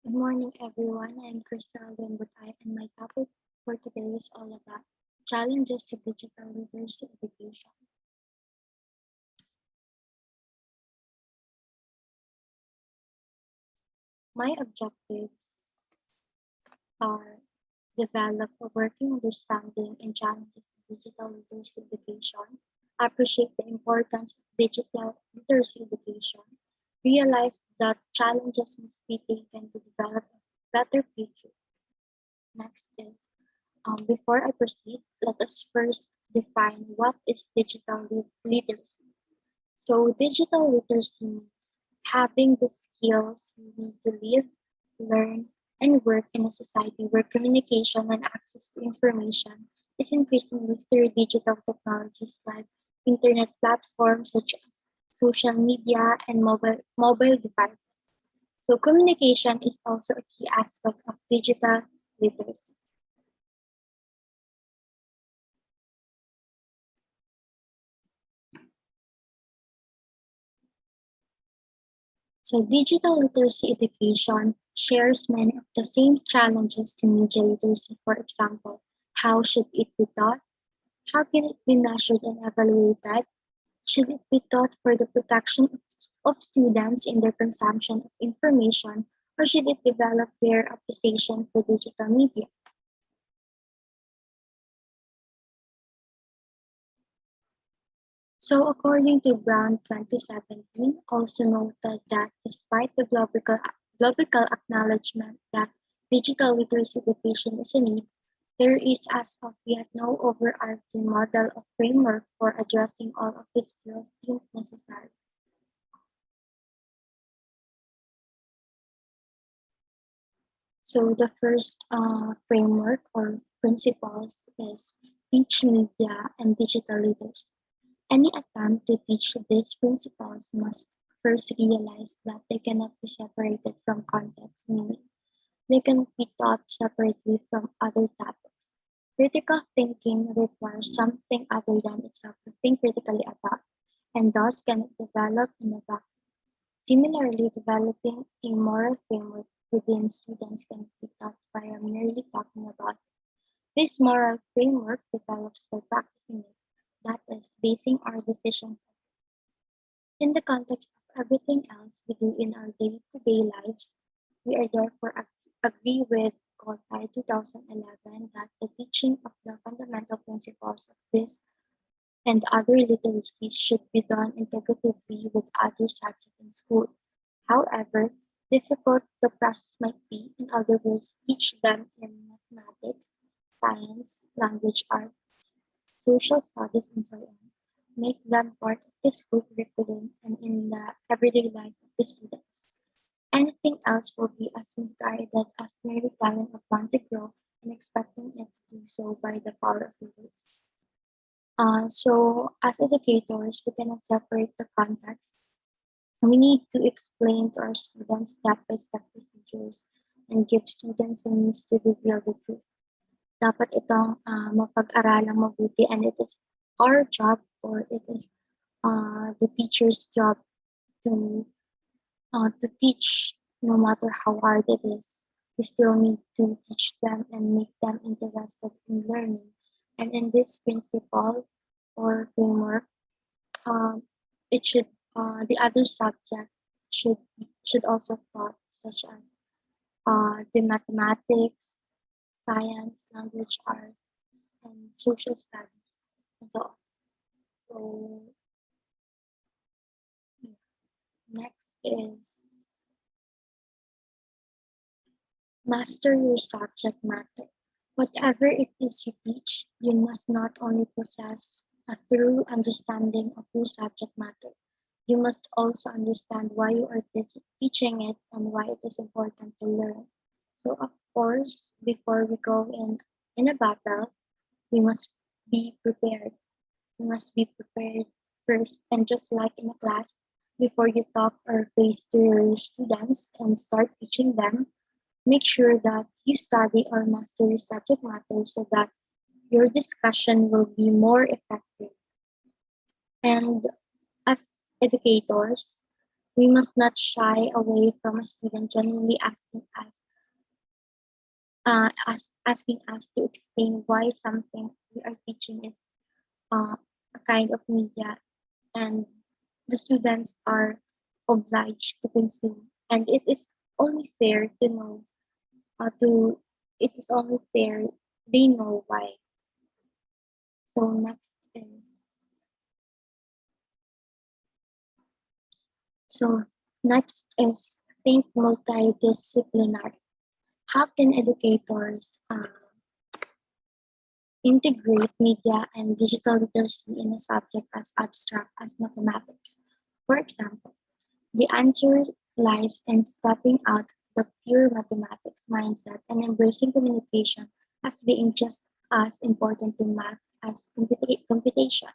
Good morning, everyone. I'm Crystal Limbutay, and my topic for today is all about challenges to digital literacy education. My objectives are develop a working understanding and challenges to digital literacy education, appreciate the importance of digital literacy education, realize that challenges must be taken to develop a better future. Next is before I proceed, let us first define what is digital literacy. So, digital literacy means having the skills you need to live, learn, and work in a society where communication and access to information is increasingly through digital technologies like internet platforms such as social media and mobile devices. So, communication is also a key aspect of digital literacy. So digital literacy education shares many of the same challenges to media literacy. For example, how should it be taught? How can it be measured and evaluated? Should it be taught for the protection of students in their consumption of information, or should it develop their appreciation for digital media? So according to Brown 2017, also noted that despite the global acknowledgement that digital literacy education is a need, there is as of yet no overarching model or framework for addressing all of the skills deemed necessary. So the first framework or principles is teach media and digital literacy. Any attempt to teach these principles must first realize that they cannot be separated from context, meaning they cannot be taught separately from other topics. Critical thinking requires something other than itself to think critically about, and thus cannot develop in a vacuum. Similarly, developing a moral framework within students can be taught by merely talking about it. This moral framework develops by practicing it, that is, basing our decisions in the context of everything else we do in our day-to-day lives. We are therefore agree with Goldai 2011 that the teaching of the fundamental principles of this and other literacies should be done integratively with other subjects in school. However difficult the process might be, in other words, teach them in mathematics, science, language arts, social studies, and so on. Make them part of the school curriculum and in the everyday life of the students. Anything else will be as misguided as merely telling a plant to grow and expecting it to do so by the power of the words. So, as educators, we cannot separate the context. We need to explain to our students step-by-step procedures and give students a means to reveal the truth. Dapat itong mapag-aralang mabuti, and it is our job, or it is the teacher's job to teach no matter how hard it is. We still need to teach them and make them interested in learning. And in this principle or framework, um, it should the other subject should also taught, such as the mathematics, science, language arts, and social studies, and so on. So yeah. Next is master your subject matter. Whatever it is you teach, you must not only possess a thorough understanding of your subject matter, you must also understand why you are teaching it and why it is important to learn. So, of course, before we go in a battle, we must be prepared. We must be prepared first, and just like in a class, before you talk or face to your students and start teaching them, make sure that you study or master your subject matter so that your discussion will be more effective. And as educators, We must not shy away from a student genuinely asking us to explain why something we are teaching is a kind of media, and the students are obliged to consume. And it is only fair to know to it is only fair they know why. So so next is think multidisciplinary. How can educators integrate media and digital literacy in a subject as abstract as mathematics? For example, the answer lies in stepping out the pure mathematics mindset and embracing communication as being just as important to math as computation.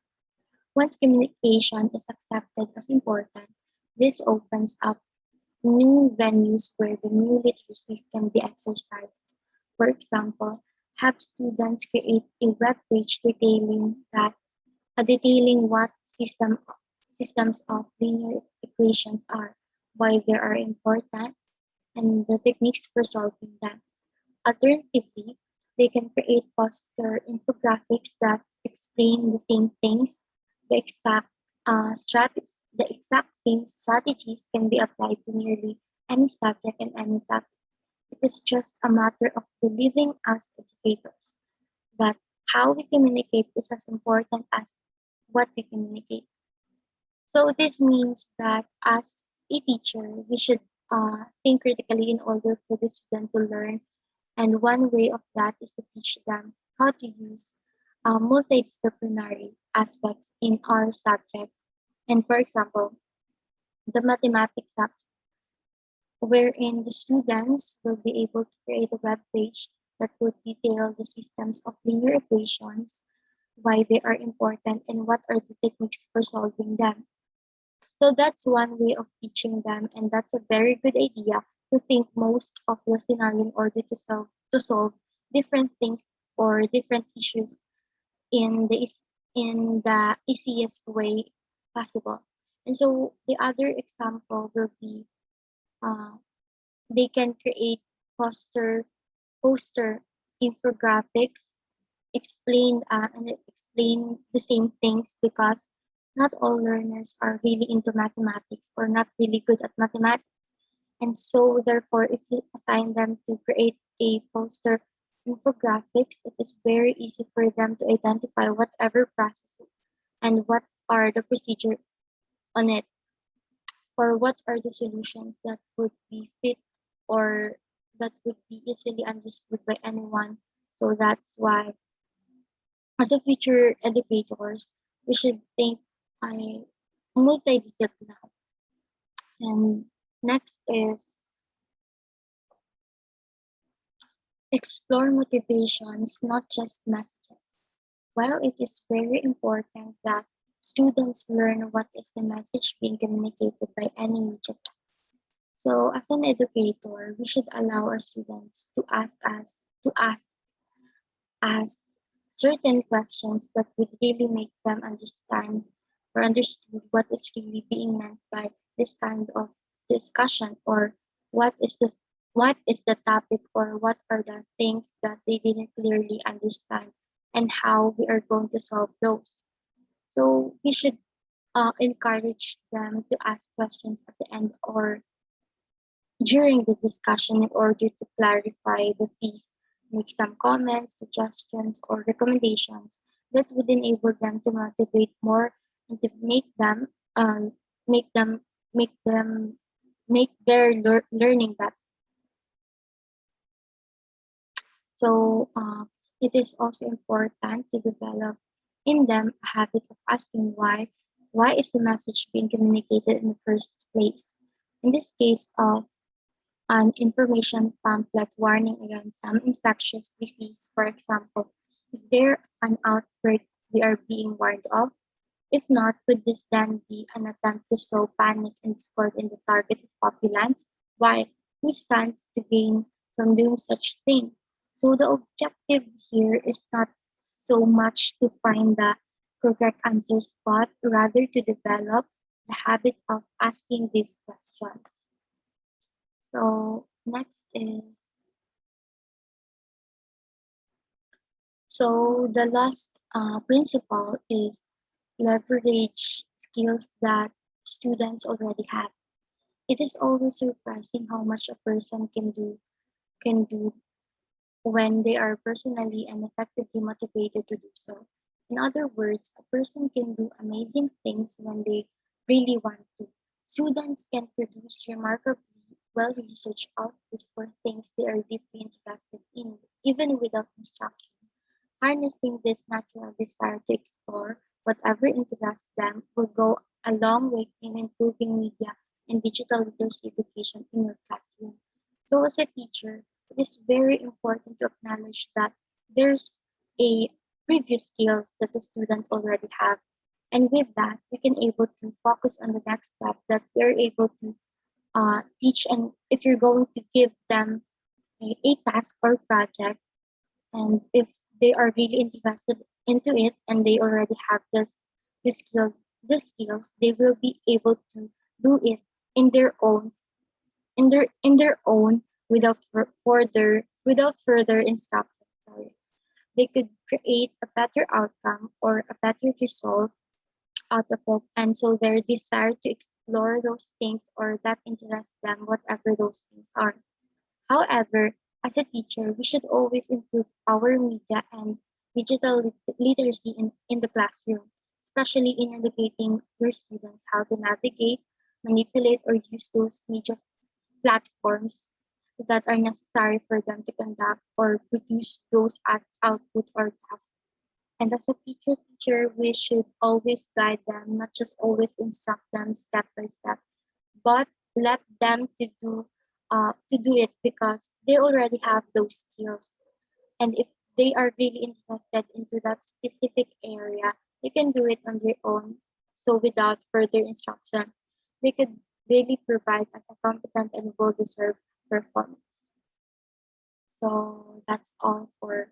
Once communication is accepted as important, this opens up new venues where the new literacies can be exercised. For example, have students create a web page detailing what systems of linear equations are, why they are important, and the techniques for solving them. Alternatively, they can create poster infographics that explain the same things. The exact the exact same strategies can be applied to nearly any subject and any topic. It is just a matter of believing as educators that how we communicate is as important as what we communicate. So this means that as a teacher, we should think critically in order for the student to learn. And one way of that is to teach them how to use multidisciplinary aspects in our subject. And for example, the mathematics subject, wherein the students will be able to create a web page that would detail the systems of linear equations, why they are important, and what are the techniques for solving them. So that's one way of teaching them, and that's a very good idea to think most of the scenario in order to solve different things or different issues in the easiest way possible. And so the other example will be uh, they can create poster infographics and explain the same things because not all learners are really into mathematics or not really good at mathematics. And so therefore, if you assign them to create a poster infographics, it is very easy for them to identify whatever process and what are the procedure on it, or what are the solutions that would be fit or that would be easily understood by anyone. So that's why as a future educators, we should think I multidisciplinary. And next is explore motivations, not just messages. While it is very important that students learn what is the message being communicated by any media. So as an educator, we should allow our students to ask certain questions that would really make them understand or understood what is really being meant by this kind of discussion, or what is the what is the topic, or what are the things that they didn't clearly understand, and how we are going to solve those. So we should encourage them to ask questions at the end or during the discussion in order to clarify the fees, make some comments, suggestions, or recommendations that would enable them to motivate more and to um, make them make them make their learning better. So it is also important to develop in them a habit of asking why. Why is the message being communicated in the first place? In this case, an information pamphlet warning against some infectious disease, for example. Is there an outbreak we are being warned of? If not, could this then be an attempt to sow panic and discord in the targeted populace? Why? Who stands to gain from doing such thing? So the objective here is not so much to find the correct answers, but rather to develop the habit of asking these questions. So next is, so the last principle is leverage skills that students already have. It is always surprising how much a person can do when they are personally and effectively motivated to do so. In other words, a person can do amazing things when they really want to. Students can produce remarkably well researched output for things they are deeply interested in, even without instruction. Harnessing this natural desire to explore whatever interests them will go a long way in improving media and digital literacy education in your classroom. So, as a teacher, it is very important to acknowledge that there's a previous skills that the student already have. And with that, we can able to focus on the next step that they're able to teach. And if you're going to give them a task or project, and if they are really interested into it and they already have this skill the skills, they will be able to do it in their own in their own without further instruction. Sorry. They could create a better outcome or a better result out of it, and so their desire to explore those things or that interests them, whatever those things are. However, as a teacher, we should always improve our media and digital literacy in the classroom, especially in educating your students how to navigate, manipulate, or use those media platforms that are necessary for them to conduct or produce those output or tasks. And as a teacher, we should always guide them, not just always instruct them step by step, but let them to do it because they already have those skills. And if they are really interested into that specific area, they can do it on their own. So without further instruction, they could really provide us a competent and well-deserved performance. So that's all for